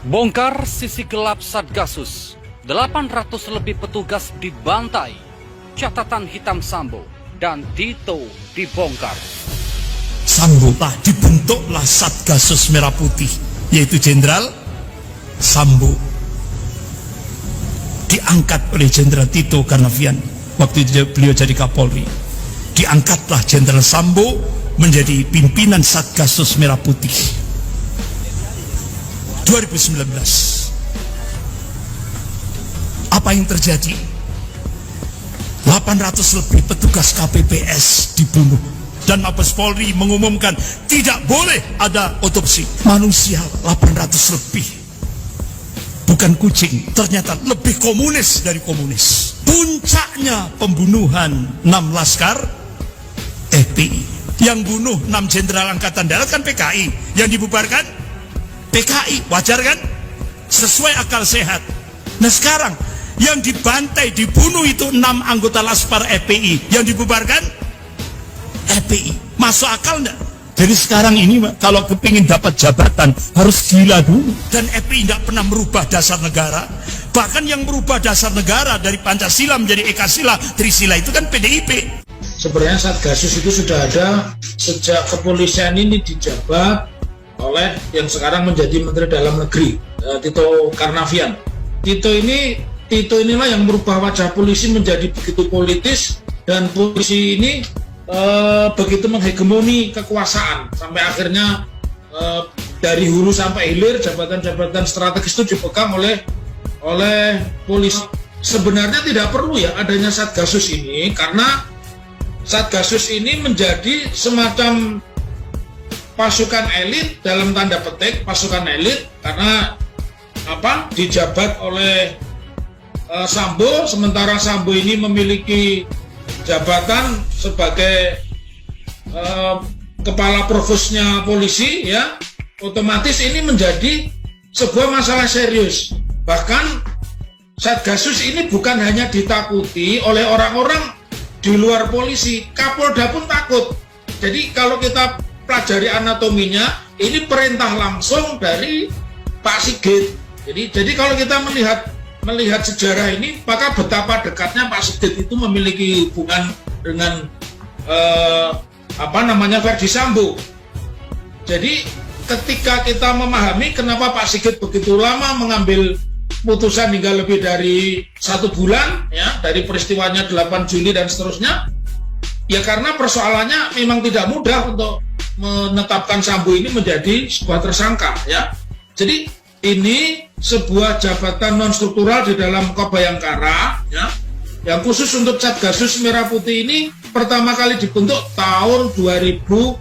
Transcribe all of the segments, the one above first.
Bongkar sisi gelap Satgasus, 800 lebih petugas dibantai, catatan hitam Sambo dan Tito dibongkar. Sambo dibentuklah Satgasus Merah Putih, yaitu Jenderal Sambo. Diangkat oleh Jenderal Tito Karnavian, waktu itu beliau jadi Kapolri. Diangkatlah Jenderal Sambo menjadi pimpinan Satgasus Merah Putih. 2019, apa yang terjadi? 800 lebih petugas KPPS dibunuh dan Mabes Polri mengumumkan tidak boleh ada otopsi. Manusia 800 lebih, bukan kucing, ternyata lebih komunis dari komunis. Puncaknya pembunuhan 6 laskar FPI. Yang bunuh 6 jenderal angkatan darat kan PKI, yang dibubarkan PKI. Wajar kan? Sesuai akal sehat. Nah sekarang yang dibantai, dibunuh itu 6 anggota Laskar FPI, yang dibubarkan FPI. Masuk akal enggak? Jadi sekarang ini kalau kepingin dapat jabatan harus gila dulu. Dan FPI tidak pernah merubah dasar negara. Bahkan yang merubah dasar negara dari Pancasila menjadi Ekasila, Trisila itu kan PDIP. Sebenarnya Satgasus itu sudah ada sejak kepolisian ini dijabat oleh yang sekarang menjadi Menteri Dalam Negeri, Tito Karnavian. Tito inilah yang merubah wajah polisi menjadi begitu politis, dan polisi ini begitu menghegemoni kekuasaan sampai akhirnya dari hulu sampai hilir jabatan-jabatan strategis itu dipegang oleh polisi. Sebenarnya tidak perlu ya adanya Satgasus ini, karena Satgasus ini menjadi semacam pasukan elit, dalam tanda petik pasukan elit, karena dijabat oleh Sambo, sementara Sambo ini memiliki jabatan sebagai kepala provosnya polisi, ya otomatis ini menjadi sebuah masalah serius. Bahkan Satgasus ini bukan hanya ditakuti oleh orang-orang di luar polisi, Kapolda pun takut. Jadi kalau kita pelajari anatominya, ini perintah langsung dari Pak Sigit. Jadi kalau kita melihat sejarah ini, maka betapa dekatnya Pak Sigit itu memiliki hubungan dengan Verdi Sambo. Jadi ketika kita memahami kenapa Pak Sigit begitu lama mengambil putusan hingga lebih dari 1 bulan, ya, dari peristiwanya 8 Juli dan seterusnya, ya karena persoalannya memang tidak mudah untuk menetapkan Sambo ini menjadi sebuah tersangka, ya. Jadi ini sebuah jabatan non struktural di dalam Kobayangkara, ya, yang khusus untuk Satgasus Merah Putih ini pertama kali dibentuk tahun 2019,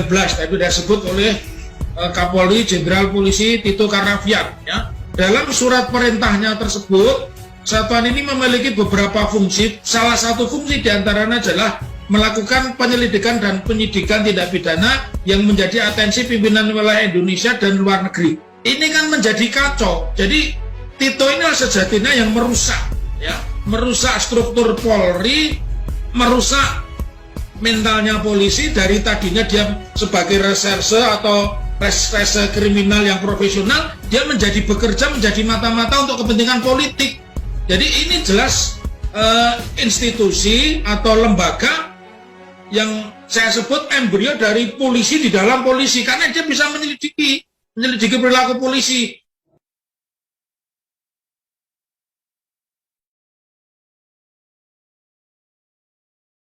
tadi sudah disebut oleh Kapolri Jenderal Polisi Tito Karnavian, ya. Dalam surat perintahnya tersebut, satuan ini memiliki beberapa fungsi. Salah satu fungsi diantaranya adalah melakukan penyelidikan dan penyidikan tindak pidana yang menjadi atensi pimpinan wilayah Indonesia dan luar negeri. Ini kan menjadi kacau. Jadi Tito ini sejatinya yang merusak, ya, merusak struktur Polri, merusak mentalnya polisi. Dari tadinya dia sebagai reserse atau reserse kriminal yang profesional, dia bekerja menjadi mata-mata untuk kepentingan politik. Jadi ini jelas institusi atau lembaga yang saya sebut embrio dari polisi di dalam polisi, karena dia bisa menyelidiki perilaku polisi.